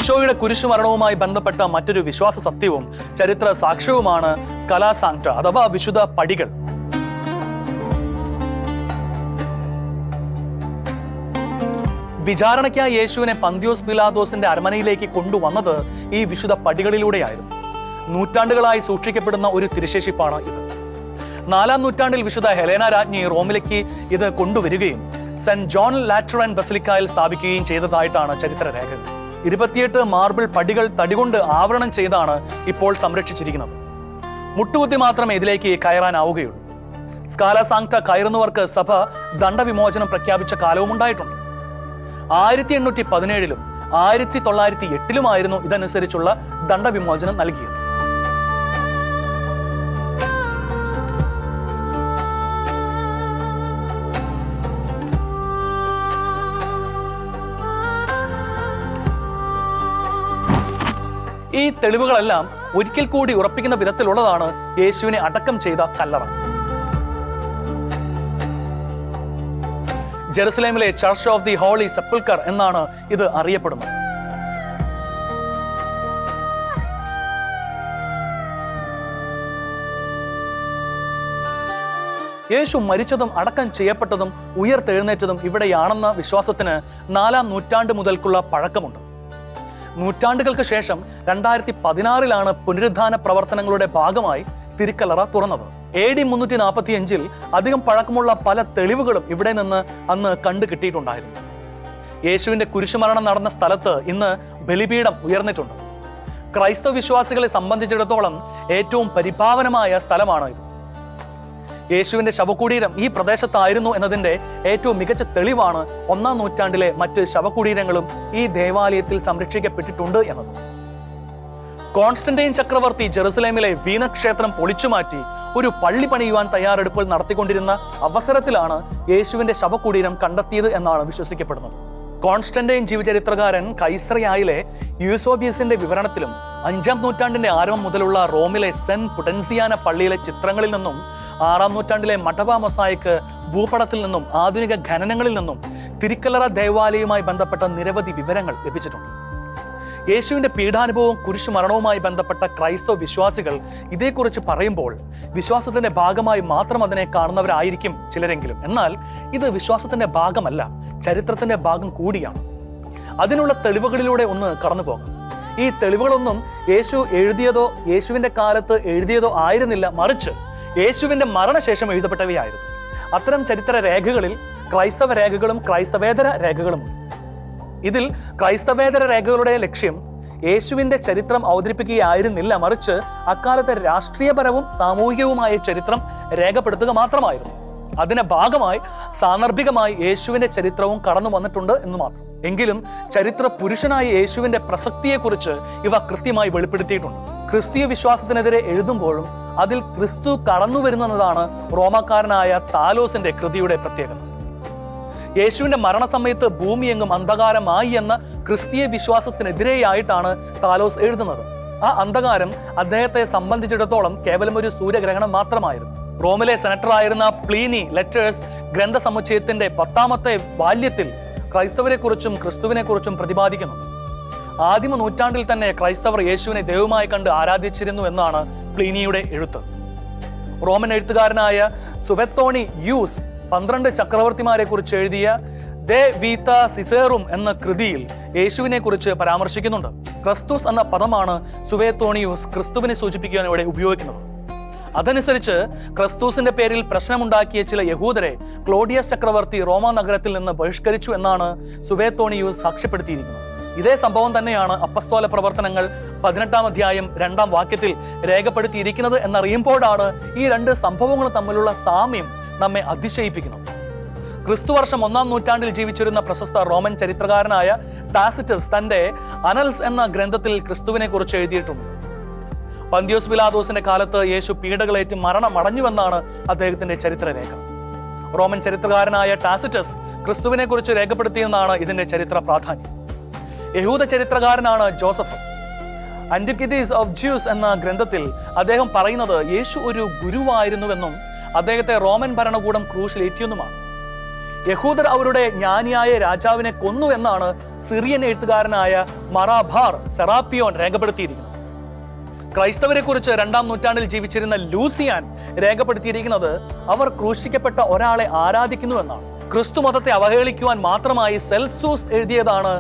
ഈശോയുടെ കുരിശുമരണവുമായി ബന്ധപ്പെട്ട മറ്റൊരു വിശ്വാസ സത്യവും ചരിത്ര സാക്ഷ്യവുമാണ് സ്കലാ സാങ്ക്ട അഥവാ വിശുദ്ധ പടികൾ. വിചാരണയ്ക്കായി യേശുവിനെ പന്തിയോസ് പിലാത്തോസിന്റെ അരമനയിലേക്ക് കൊണ്ടുവന്നത് ഈ വിശുദ്ധ പടികളിലൂടെയായിരുന്നു. നൂറ്റാണ്ടുകളായി സൂക്ഷിക്കപ്പെടുന്ന ഒരു തിരുശേഷിപ്പാണ് ഇത്. 4-ാം നൂറ്റാണ്ടിൽ വിശുദ്ധ ഹെലേന രാജ്ഞി റോമിലേക്ക് ഇത് കൊണ്ടുവരികയും സെന്റ് ജോൺ ലാറ്ററൻ ബസിലിക്കായിൽ സ്ഥാപിക്കുകയും ചെയ്തതായിട്ടാണ് ചരിത്രരേഖകൾ. 28 മാർബിൾ പടികൾ തടികൊണ്ട് ആവരണം ചെയ്താണ് ഇപ്പോൾ സംരക്ഷിച്ചിരിക്കുന്നത്. മുട്ടുകുത്തി മാത്രമേ ഇതിലേക്ക് കയറാനാവുകയുള്ളൂ. സ്കാല സാങ്ക്ട കയറുന്നവർക്ക് സഭ ദണ്ഡവിമോചനം പ്രഖ്യാപിച്ച കാലവും ഉണ്ടായിട്ടുണ്ട്. 1817-ലും 1908-ലുമായിരുന്നു ഇതനുസരിച്ചുള്ള ദണ്ഡവിമോചനം നൽകിയത്. ഈ തെളിവുകളെല്ലാം ഒരിക്കൽ കൂടി ഉറപ്പിക്കുന്ന വിധത്തിലുള്ളതാണ് യേശുവിനെ അടക്കം ചെയ്ത കല്ലറ. ജെറുസലേമിലെ ചർച്ച് ഓഫ് ദി ഹോളി സെപ്പൽക്കർ എന്നാണ് ഇത് അറിയപ്പെടുന്നത്. യേശു മരിച്ചതും അടക്കം ചെയ്യപ്പെട്ടതും ഉയർത്തെഴുന്നേറ്റതും ഇവിടെയാണെന്ന വിശ്വാസത്തിന് 4-ാം നൂറ്റാണ്ട് മുതൽക്കുള്ള പഴക്കമുണ്ട്. നൂറ്റാണ്ടുകൾക്ക് ശേഷം 2016-ലാണ് പുനരുദ്ധാന പ്രവർത്തനങ്ങളുടെ ഭാഗമായി തിരുക്കല്ലറ തുറന്നത്. AD 345-ൽ അധികം പഴക്കമുള്ള പല തെളിവുകളും ഇവിടെ നിന്ന് അന്ന് കണ്ടു കിട്ടിയിട്ടുണ്ടായിരുന്നു. യേശുവിന്റെ കുരിശുമരണം നടന്ന സ്ഥലത്ത് ഇന്ന് ബലിപീഠം ഉയർന്നിട്ടുണ്ട്. ക്രൈസ്തവ വിശ്വാസികളെ സംബന്ധിച്ചിടത്തോളം ഏറ്റവും പരിപാവനമായ സ്ഥലമാണ് ഇത്. യേശുവിന്റെ ശവകുടീരം ഈ പ്രദേശത്തായിരുന്നു എന്നതിന്റെ ഏറ്റവും മികച്ച തെളിവാണ് 1-ാം നൂറ്റാണ്ടിലെ മറ്റ് ശവകുടീരങ്ങളും ഈ ദേവാലയത്തിൽ സംരക്ഷിക്കപ്പെട്ടിട്ടുണ്ട് എന്നത്. കോൺസ്റ്റന്റൈൻ ചക്രവർത്തി ജെറുസലേമിലെ വീനക്ഷേത്രം പൊളിച്ചുമാറ്റി ഒരു പള്ളി പണിയുവാൻ തയ്യാറെടുപ്പുകൾ നടത്തിക്കൊണ്ടിരുന്ന അവസരത്തിലാണ് യേശുവിന്റെ ശവകുടീരം കണ്ടെത്തിയത് എന്നാണ് വിശ്വസിക്കപ്പെടുന്നത്. കോൺസ്റ്റന്റൈൻ ജീവചരിത്രകാരൻ കൈസറിയായിലെ യൂസോബിയസിന്റെ വിവരണത്തിലും 5-ാം നൂറ്റാണ്ടിന്റെ ആരംഭം മുതലുള്ള റോമിലെ സെൻ പുട്ടൻസിയാന പള്ളിയിലെ ചിത്രങ്ങളിൽ നിന്നും 6-ാം നൂറ്റാണ്ടിലെ മടബ മൊസായിക്ക് ഭൂപടത്തിൽ നിന്നും ആധുനിക ഖനനങ്ങളിൽ നിന്നും തിരുക്കല്ലറ ദേവാലയവുമായി ബന്ധപ്പെട്ട നിരവധി വിവരങ്ങൾ ലഭിച്ചിട്ടുണ്ട്. യേശുവിന്റെ പീഡാനുഭവവും കുരിശുമരണവുമായി ബന്ധപ്പെട്ട ക്രൈസ്തവ വിശ്വാസികൾ ഇതേക്കുറിച്ച് പറയുമ്പോൾ വിശ്വാസത്തിന്റെ ഭാഗമായി മാത്രം അതിനെ കാണുന്നവരായിരിക്കും ചിലരെങ്കിലും. എന്നാൽ ഇത് വിശ്വാസത്തിന്റെ ഭാഗമല്ല, ചരിത്രത്തിന്റെ ഭാഗം കൂടിയാണ്. അതിനുള്ള തെളിവുകളിലൂടെ ഒന്ന് കടന്നു പോകാം. ഈ തെളിവുകളൊന്നും യേശു എഴുതിയതോ യേശുവിന്റെ കാലത്ത് എഴുതിയതോ ആയിരുന്നില്ല, മറിച്ച് യേശുവിന്റെ മരണശേഷം എഴുതപ്പെട്ടവയായിരുന്നു. അത്തരം ചരിത്ര രേഖകളിൽ ക്രൈസ്തവ രേഖകളും ക്രൈസ്തവേതര രേഖകളുമുണ്ട്. ഇതിൽ ക്രൈസ്തവേതര രേഖകളുടെ ലക്ഷ്യം യേശുവിന്റെ ചരിത്രം അവതരിപ്പിക്കുകയായിരുന്നില്ല, മറിച്ച് അക്കാലത്തെ രാഷ്ട്രീയപരവും സാമൂഹികവുമായ ചരിത്രം രേഖപ്പെടുത്തുക മാത്രമായിരുന്നു. അതിന്റെ ഭാഗമായി സാന്ദർഭികമായി യേശുവിന്റെ ചരിത്രവും കടന്നു വന്നിട്ടുണ്ട് എന്ന് മാത്രം. എങ്കിലും ചരിത്ര പുരുഷനായ യേശുവിന്റെ പ്രസക്തിയെക്കുറിച്ച് ഇവ കൃത്യമായി വെളിപ്പെടുത്തിയിട്ടുണ്ട്. ക്രിസ്തീയ വിശ്വാസത്തിനെതിരെ എഴുതുമ്പോഴും അതിൽ ക്രിസ്തു കടന്നു വരുന്നതാണ് റോമാക്കാരനായ താലോസിന്റെ കൃതിയുടെ പ്രത്യേകത. യേശുവിന്റെ മരണസമയത്ത് ഭൂമിയെങ്ങും അന്ധകാരമായി എന്ന ക്രിസ്തീയ വിശ്വാസത്തിനെതിരെയായിട്ടാണ് താലോസ് എഴുതുന്നത്. ആ അന്ധകാരം അദ്ദേഹത്തെ സംബന്ധിച്ചിടത്തോളം കേവലം ഒരു സൂര്യഗ്രഹണം മാത്രമായിരുന്നു. റോമിലെ സെനറ്ററായിരുന്ന പ്ലീനി ലെറ്റേഴ്സ് ഗ്രന്ഥസമുച്ചയത്തിന്റെ 10-ാമത്തെ വാല്യത്തിൽ ക്രൈസ്തവരെ കുറിച്ചും ക്രിസ്തുവിനെ കുറിച്ചും പ്രതിപാദിക്കുന്നു. ആദിമ നൂറ്റാണ്ടിൽ തന്നെ ക്രൈസ്തവർ യേശുവിനെ ദൈവമായി കണ്ട് ആരാധിച്ചിരുന്നു എന്നാണ് പ്ലീനിയുടെ എഴുത്ത്. റോമൻ എഴുത്തുകാരനായ സുവെത്തോണി യൂസ് 12 ചക്രവർത്തിമാരെ കുറിച്ച് എഴുതിയ ദെ വീത സിസേറും എന്ന കൃതിയിൽ യേശുവിനെ കുറിച്ച് പരാമർശിക്കുന്നുണ്ട്. ക്രിസ്തുസ് എന്ന പദമാണ് സുവേത്തോണിയൂസ് ക്രിസ്തുവിനെ സൂചിപ്പിക്കുവാൻ ഇവിടെ ഉപയോഗിക്കുന്നത്. അതനുസരിച്ച് ക്രിസ്തുസിന്റെ പേരിൽ പ്രശ്നമുണ്ടാക്കിയ ചില യഹൂദരെ ക്ലോഡിയസ് ചക്രവർത്തി റോമ നഗരത്തിൽ നിന്ന് ബഹിഷ്കരിച്ചു എന്നാണ് സുവേത്തോണിയൂസ് സാക്ഷ്യപ്പെടുത്തിയിരിക്കുന്നത്. ഇതേ സംഭവം തന്നെയാണ് അപ്പസ്തോല പ്രവർത്തനങ്ങൾ 18-ാം അധ്യായം 2-ാം വാക്യത്തിൽ രേഖപ്പെടുത്തിയിരിക്കുന്നത് എന്നറിയുമ്പോഴാണ് ഈ രണ്ട് സംഭവങ്ങളും തമ്മിലുള്ള സാമ്യം നമ്മെ അതിശയിപ്പിക്കുന്നത്. ക്രിസ്തുവർഷം 1-ാം നൂറ്റാണ്ടിൽ ജീവിച്ചിരുന്ന പ്രശസ്ത റോമൻ ചരിത്രകാരനായ ടാസിറ്റസ് തന്റെ അനൽസ് എന്ന ഗ്രന്ഥത്തിൽ ക്രിസ്തുവിനെ കുറിച്ച് എഴുതിയിട്ടുണ്ട്. പന്തിയോസ് പിലാത്തോസിന്റെ കാലത്ത് യേശു പീഡകളേറ്റ് മരണമടഞ്ഞുവെന്നാണ് അദ്ദേഹത്തിന്റെ ചരിത്രരേഖ. റോമൻ ചരിത്രകാരനായ ടാസിറ്റസ് ക്രിസ്തുവിനെ കുറിച്ച് രേഖപ്പെടുത്തിയെന്നാണ് ഇതിന്റെ ചരിത്ര പ്രാധാന്യം. യഹൂദ ചരിത്രകാരനാണ് ജോസഫസ്. ആന്റിക്വിറ്റീസ് ഓഫ് ജ്യൂസ് എന്ന ഗ്രന്ഥത്തിൽ അദ്ദേഹം പറയുന്നത് യേശു ഒരു ഗുരുവായിരുന്നുവെന്നും അദ്ദേഹത്തെ റോമൻ ഭരണകൂടം ക്രൂശിലേറ്റിയെന്നുമാണ്. യഹൂദർ അവരുടെ ജ്ഞാനിയായ രാജാവിനെ കൊന്നു എന്നാണ് സിറിയൻ എഴുത്തുകാരനായ മറാഭാർ സെറാപ്പിയോൻ രേഖപ്പെടുത്തിയിരിക്കുന്നത്. ക്രൈസ്തവരെ കുറിച്ച് 2-ാം നൂറ്റാണ്ടിൽ ജീവിച്ചിരുന്ന ലൂസിയാൻ രേഖപ്പെടുത്തിയിരിക്കുന്നത് അവർ ക്രൂശിക്കപ്പെട്ട ഒരാളെ ആരാധിക്കുന്നു എന്നാണ്. ക്രിസ്തു മതത്തെ അവഹേളിക്കുവാൻ മാത്രമായി സെൽസൂസ് എഴുതിയതാണ്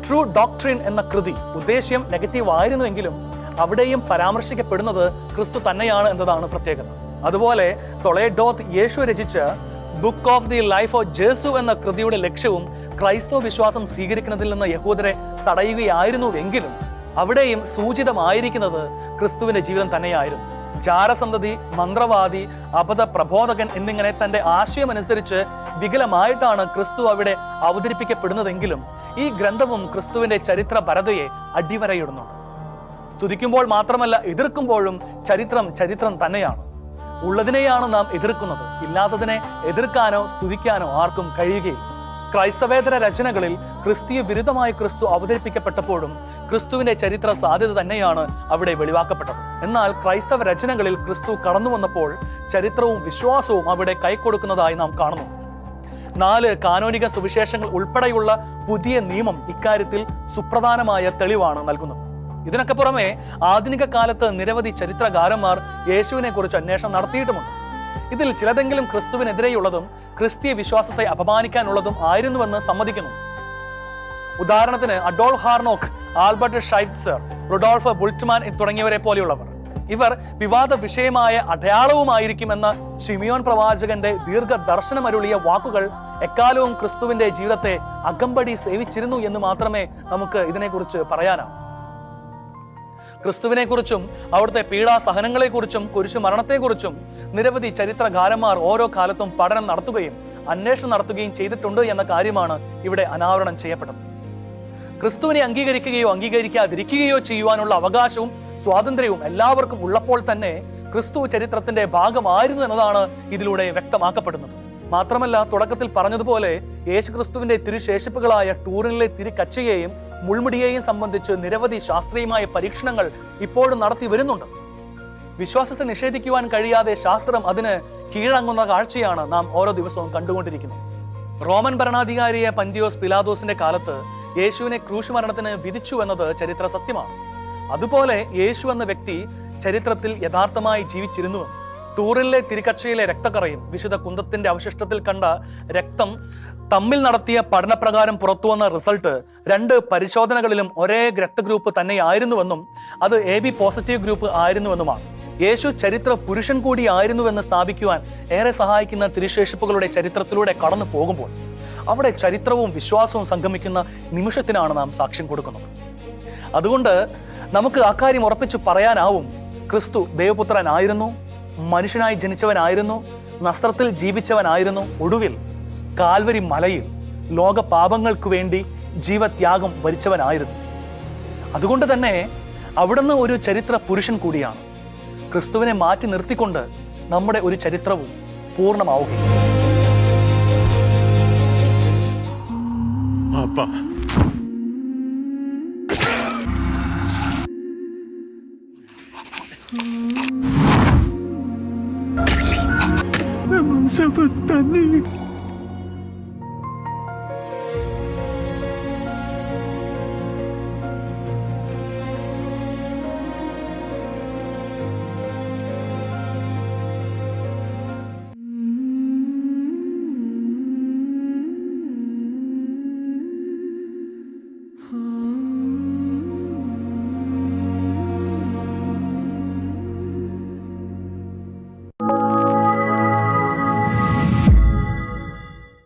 ട്രൂ ഡോക്ട്രിൻ എന്ന കൃതി. ഉദ്ദേശ്യം നെഗറ്റീവ് ആയിരുന്നുവെങ്കിലും അവിടെയും പരാമർശിക്കപ്പെടുന്നത് ക്രിസ്തു തന്നെയാണ് എന്നതാണ് പ്രത്യേകത. അതുപോലെ ടൊളേഡോത്ത് യേശു രചിച്ച book of the life of Jesu എന്ന കൃതിയുടെ ലക്ഷ്യവും ക്രൈസ്തവ വിശ്വാസം സ്വീകരിക്കുന്നതിൽ നിന്ന് യഹൂദരെ തടയുകയായിരുന്നുവെങ്കിലും അവിടെയും സൂചിതമായിരിക്കുന്നത് ക്രിസ്തുവിന്റെ ജീവിതം തന്നെയായിരുന്നു. ജാരസന്തതി, മന്ത്രവാദി, അബദ്ധ പ്രബോധകൻ എന്നിങ്ങനെ തന്റെ ആശയമനുസരിച്ച് വികലമായിട്ടാണ് ക്രിസ്തു അവിടെ അവതരിപ്പിക്കപ്പെടുന്നതെങ്കിലും ഈ ഗ്രന്ഥവും ക്രിസ്തുവിന്റെ ചരിത്രപരതയെ അടിവരയിടുന്നുണ്ട്. സ്തുതിക്കുമ്പോൾ മാത്രമല്ല, എതിർക്കുമ്പോഴും ചരിത്രം തന്നെയാണ്. ഉള്ളതിനെയാണ് നാം എതിർക്കുന്നത്, ഇല്ലാത്തതിനെ എതിർക്കാനോ സ്തുതിക്കാനോ ആർക്കും കഴിയുകയില്ല. ക്രൈസ്തവേതര രചനകളിൽ ക്രിസ്തീയ വിരുദ്ധമായി ക്രിസ്തു അവതരിപ്പിക്കപ്പെട്ടപ്പോഴും ക്രിസ്തുവിന്റെ ചരിത്ര സാധ്യത തന്നെയാണ് അവിടെ വെളിവാക്കപ്പെട്ടത്. എന്നാൽ ക്രൈസ്തവ രചനകളിൽ ക്രിസ്തു കടന്നു വന്നപ്പോൾ ചരിത്രവും വിശ്വാസവും അവിടെ കൈക്കൊടുക്കുന്നതായി നാം കാണുന്നു. 4 കാനോനിക സുവിശേഷങ്ങൾ ഉൾപ്പെടെയുള്ള പുതിയ നിയമം ഇക്കാര്യത്തിൽ സുപ്രധാനമായ തെളിവാണ് നൽകുന്നത്. ഇതിനൊക്കെ പുറമെ ആധുനിക കാലത്ത് നിരവധി ചരിത്രകാരന്മാർ യേശുവിനെ കുറിച്ച് അന്വേഷണം നടത്തിയിട്ടുമുണ്ട്. ഇതിൽ ചിലതെങ്കിലും ക്രിസ്തുവിനെതിരെയുള്ളതും ക്രിസ്തീയ വിശ്വാസത്തെ അപമാനിക്കാനുള്ളതും ആയിരുന്നുവെന്ന് സമ്മതിക്കുന്നു. ഉദാഹരണത്തിന് അഡോൾഫ് ഹാർനോക്ക്, ആൽബർട്ട് ഷൈറ്റ്സർ, റുഡോൾഫ് ബുൾട്ട്മാൻ തുടങ്ങിയവരെ പോലെയുള്ളവർ. ഇവർ വിവാദ വിഷയമായ അടയാളവുമായിരിക്കുമെന്ന ശിമിയോൻ പ്രവാചകന്റെ ദീർഘദർശനമരുളിയ വാക്കുകൾ എക്കാലവും ക്രിസ്തുവിന്റെ ജീവിതത്തെ അകമ്പടി സേവിച്ചിരുന്നു എന്ന് മാത്രമേ നമുക്ക് ഇതിനെക്കുറിച്ച് പറയാനാവൂ. ക്രിസ്തുവിനെക്കുറിച്ചും അവിടുത്തെ പീഡാസഹനങ്ങളെക്കുറിച്ചും കുരിശു മരണത്തെക്കുറിച്ചും നിരവധി ചരിത്രകാരന്മാർ ഓരോ കാലത്തും പഠനം നടത്തുകയും അന്വേഷണം നടത്തുകയും ചെയ്തിട്ടുണ്ട് എന്ന കാര്യമാണ് ഇവിടെ അനാവരണം ചെയ്യപ്പെട്ടത്. ക്രിസ്തുവിനെ അംഗീകരിക്കുകയോ അംഗീകരിക്കാതിരിക്കുകയോ ചെയ്യുവാനുള്ള അവകാശവും സ്വാതന്ത്ര്യവും എല്ലാവർക്കും ഉള്ളപ്പോൾ തന്നെ ക്രിസ്തു ചരിത്രത്തിന്റെ ഭാഗമായിരുന്നു എന്നതാണ് ഇതിലൂടെ വ്യക്തമാക്കപ്പെടുന്നത്. മാത്രമല്ല, തുടക്കത്തിൽ പറഞ്ഞതുപോലെ യേശുക്രിസ്തുവിന്റെ തിരുശേഷിപ്പുകളായ ടൂറിനിലെ തിരുക്കച്ചയെയും മുൾമുടിയെയും സംബന്ധിച്ച് നിരവധി ശാസ്ത്രീയമായ പരീക്ഷണങ്ങൾ ഇപ്പോഴും നടത്തി വരുന്നുണ്ട്. വിശ്വാസത്തെ നിഷേധിക്കുവാൻ കഴിയാതെ ശാസ്ത്രം അതിന് കീഴടങ്ങുന്ന കാഴ്ചയാണ് നാം ഓരോ ദിവസവും കണ്ടുകൊണ്ടിരിക്കുന്നത്. റോമൻ ഭരണാധികാരിയെ പന്തിയോസ് പിലാത്തോസിന്റെ കാലത്ത് യേശുവിനെ ക്രൂശ് മരണത്തിന് വിധിച്ചു എന്നത് ചരിത്ര സത്യമാണ്. അതുപോലെ യേശു എന്ന വ്യക്തി ചരിത്രത്തിൽ യഥാർത്ഥമായി ജീവിച്ചിരുന്നുവെന്ന് ടൂറിലെ തിരുക്കച്ചയിലെ രക്തക്കറയും വിശുദ്ധ കുന്തത്തിന്റെ അവശിഷ്ടത്തിൽ കണ്ട രക്തം തമ്മിൽ നടത്തിയ പഠനപ്രകാരം പുറത്തുവന്ന റിസൾട്ട് 2 പരിശോധനകളിലും ഒരേ രക്തഗ്രൂപ്പ് തന്നെയായിരുന്നുവെന്നും അത് AB പോസിറ്റീവ് ഗ്രൂപ്പ് ആയിരുന്നുവെന്നുമാണ്. യേശു ചരിത്ര പുരുഷൻ കൂടി ആയിരുന്നുവെന്ന് സ്ഥാപിക്കുവാൻ ഏറെ സഹായിക്കുന്ന തിരുശേഷിപ്പുകളുടെ ചരിത്രത്തിലൂടെ കടന്നു പോകുമ്പോൾ അവിടെ ചരിത്രവും വിശ്വാസവും സംഗമിക്കുന്ന നിമിഷത്തിനാണ് നാം സാക്ഷ്യം കൊടുക്കുന്നത്. അതുകൊണ്ട് നമുക്ക് അക്കാര്യം ഉറപ്പിച്ചു പറയാനാവും, ക്രിസ്തു ദൈവപുത്രനായിരുന്നു, മനുഷ്യനായി ജനിച്ചവനായിരുന്നു, നസ്രത്തിൽ ജീവിച്ചവനായിരുന്നു, ഒടുവിൽ കാൽവരി മലയിൽ ലോക പാപങ്ങൾക്ക് വേണ്ടി ജീവത്യാഗം വരിച്ചവനായിരുന്നു. അതുകൊണ്ട് തന്നെ അവിടുന്ന് ഒരു ചരിത്ര പുരുഷൻ കൂടിയാണ്. ക്രിസ്തുവിനെ മാറ്റി നിർത്തിക്കൊണ്ട് നമ്മുടെ ഒരു ചരിത്രവും പൂർണ്ണമാവുകയും. Naman sa mata niya.